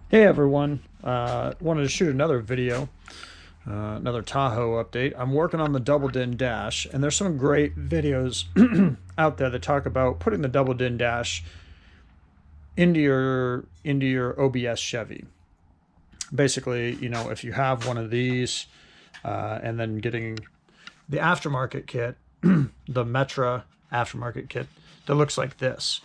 Hey everyone, wanted to shoot another video, another Tahoe update. I'm working on the double din dash, and there's some great videos out there that talk about putting the double din dash into your OBS Chevy. Basically, if you have one of these, and then getting the aftermarket kit, the Metra aftermarket kit that looks like this.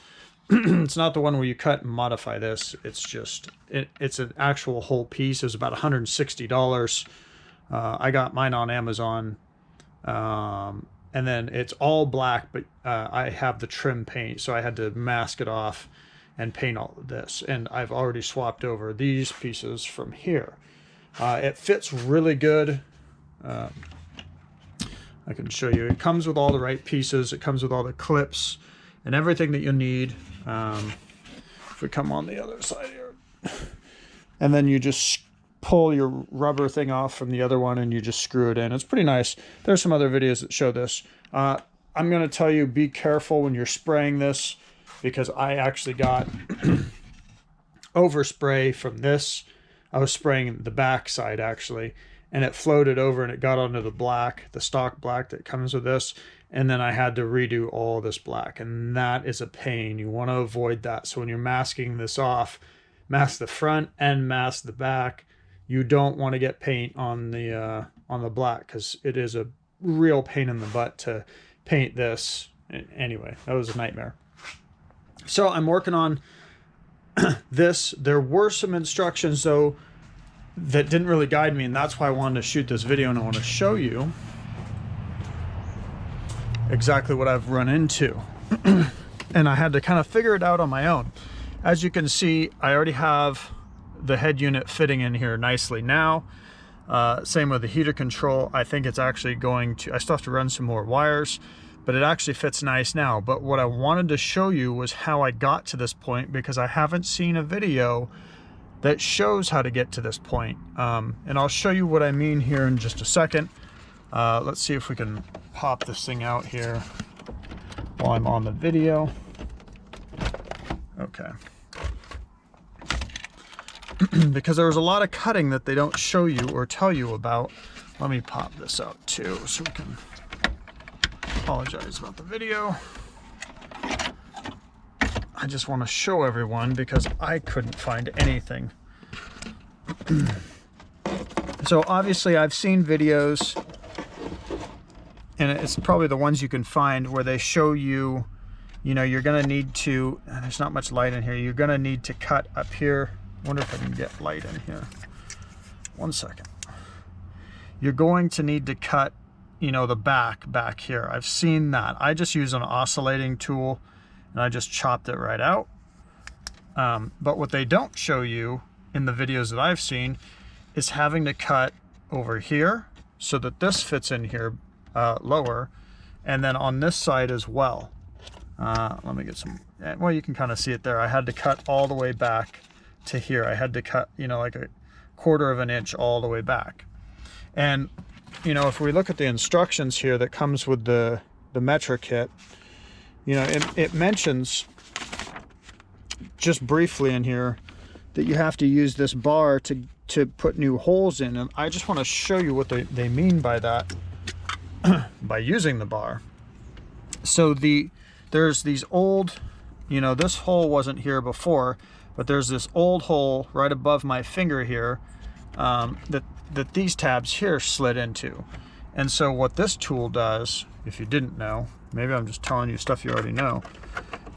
It's not the one where you cut and modify this. It's just it's an actual whole piece. It was about $160. I got mine on Amazon, and then it's all black, but I have the trim paint, so I had to mask it off and paint all of this. And I've already swapped over these pieces from here. It fits really good. I can show you. It comes with all the right pieces. It comes with all the clips and everything that you need. If we come on the other side here, and then you just pull your rubber thing off from the other one and you just screw it in. It's pretty nice. There's some other videos that show this. I'm going to tell you, be careful when you're spraying this, because I actually got overspray from this. I was spraying the back side actually, and it floated over and it got onto the black, the stock black that comes with this. And then I had to redo all this black, and that is a pain. You want to avoid that. So when you're masking this off, mask the front and mask the back. You don't want to get paint on the black, because it is a real pain in the butt to paint this. Anyway, that was a nightmare. So I'm working on this. There were some instructions though that didn't really guide me, and that's why I wanted to shoot this video, and I want to show you exactly what I've run into. And I had to kind of figure it out on my own. As you can see, I already have the head unit fitting in here nicely now. Same with the heater control. I think it's actually going to, I still have to run some more wires, but it actually fits nice now. But what I wanted to show you was how I got to this point, because I haven't seen a video that shows how to get to this point. And I'll show you what I mean here in just a second. Let's see if we can pop this thing out here while I'm on the video. Okay. Because there was a lot of cutting that they don't show you or tell you about. Let me pop this out too, so we can apologize about the video. I just want to show everyone because I couldn't find anything. So obviously I've seen videos, and it's probably the ones you can find, where they show you, you're going to need to, and there's not much light in here, you're going to need to cut up here. I wonder if I can get light in here. One second. You're going to need to cut, the back here. I've seen that. I just use an oscillating tool, and I just chopped it right out. But what they don't show you in the videos that I've seen is having to cut over here so that this fits in here lower, and then on this side as well. Let me get some, well, you can kind of see it there. I had to cut all the way back to here. I had to cut, like a 1/4 of an inch all the way back. And, if we look at the instructions here that comes with the Metra kit, it mentions just briefly in here that you have to use this bar to put new holes in. And I just want to show you what they mean by that. By using the bar. So there's these old, this hole wasn't here before, but there's this old hole right above my finger here that these tabs here slid into. And so what this tool does, if you didn't know, maybe I'm just telling you stuff you already know,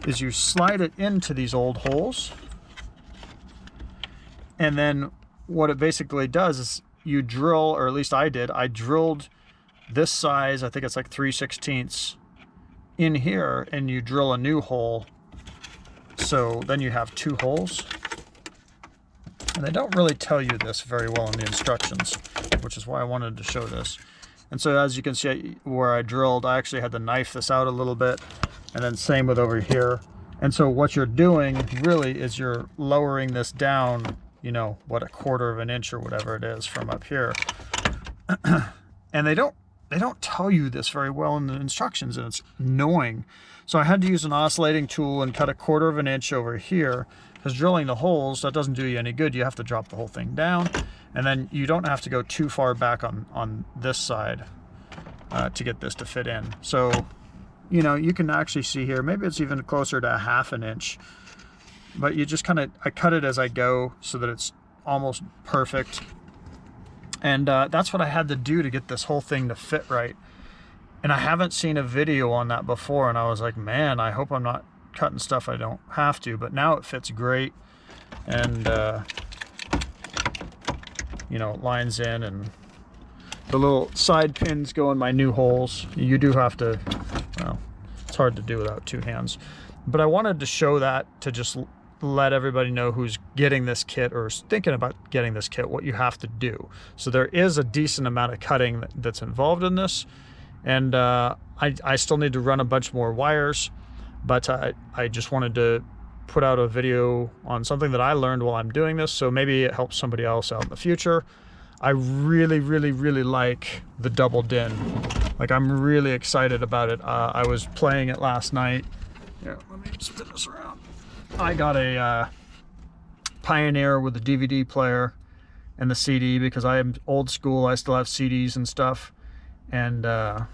is you slide it into these old holes, and then what it basically does is you drill, or at least I did, I drilled this size, I think it's like 3/16 in here, and you drill a new hole. So then you have 2 holes. And they don't really tell you this very well in the instructions, which is why I wanted to show this. And so as you can see where I drilled, I actually had to knife this out a little bit, and then same with over here. And so what you're doing really is you're lowering this down, what, a 1/4 of an inch or whatever it is from up here. And they don't tell you this very well in the instructions, and it's annoying. So I had to use an oscillating tool and cut a 1/4 of an inch over here, because drilling the holes, that doesn't do you any good. You have to drop the whole thing down, and then you don't have to go too far back on this side to get this to fit in. So, you know, you can actually see here, maybe it's even closer to a 1/2 inch, but you just kind of, I cut it as I go so that it's almost perfect. And that's what I had to do to get this whole thing to fit right. And I haven't seen a video on that before, and I was like, man, I hope I'm not cutting stuff I don't have to. But now it fits great, and you know, it lines in, and the little side pins go in my new holes. You do have to, well, it's hard to do without 2 hands. But I wanted to show that to just let everybody know who's getting this kit or is thinking about getting this kit, what you have to do. So there is a decent amount of cutting that's involved in this. And I still need to run a bunch more wires, but I just wanted to put out a video on something that I learned while I'm doing this, so maybe it helps somebody else out in the future. I really, really, really like the double din. Like, I'm really excited about it. I was playing it last night. Yeah, let me spin this around. I got a Pioneer with a DVD player and the CD, because I am old school. I still have CDs and stuff. And I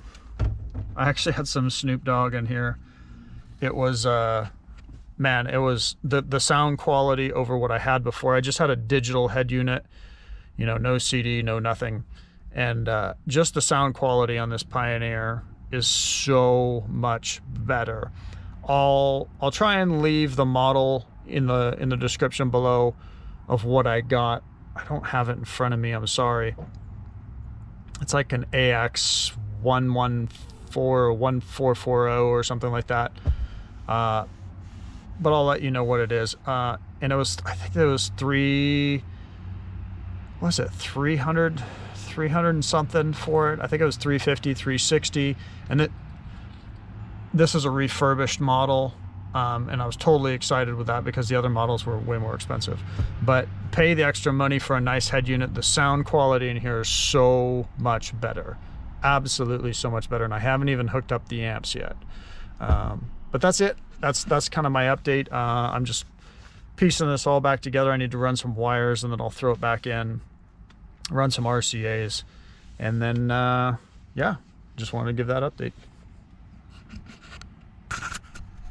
actually had some Snoop Dogg in here. It was man, it was the sound quality over what I had before. I just had a digital head unit, you know, no CD, no nothing, and just the sound quality on this Pioneer is so much better. I'll try and leave the model in the description below of what I got. I don't have it in front of me, I'm sorry. It's like an AX 114 or 1440 or something like that. But I'll let you know what it is. And it was, I think it was 300 and something for it. I think it was 350, 360. And this is a refurbished model. And I was totally excited with that because the other models were way more expensive. But pay the extra money for a nice head unit. The sound quality in here is so much better. Absolutely so much better. And I haven't even hooked up the amps yet. But that's it. That's kind of my update. I'm just piecing this all back together. I need to run some wires, and then I'll throw it back in, run some RCAs, and then yeah, just wanted to give that update.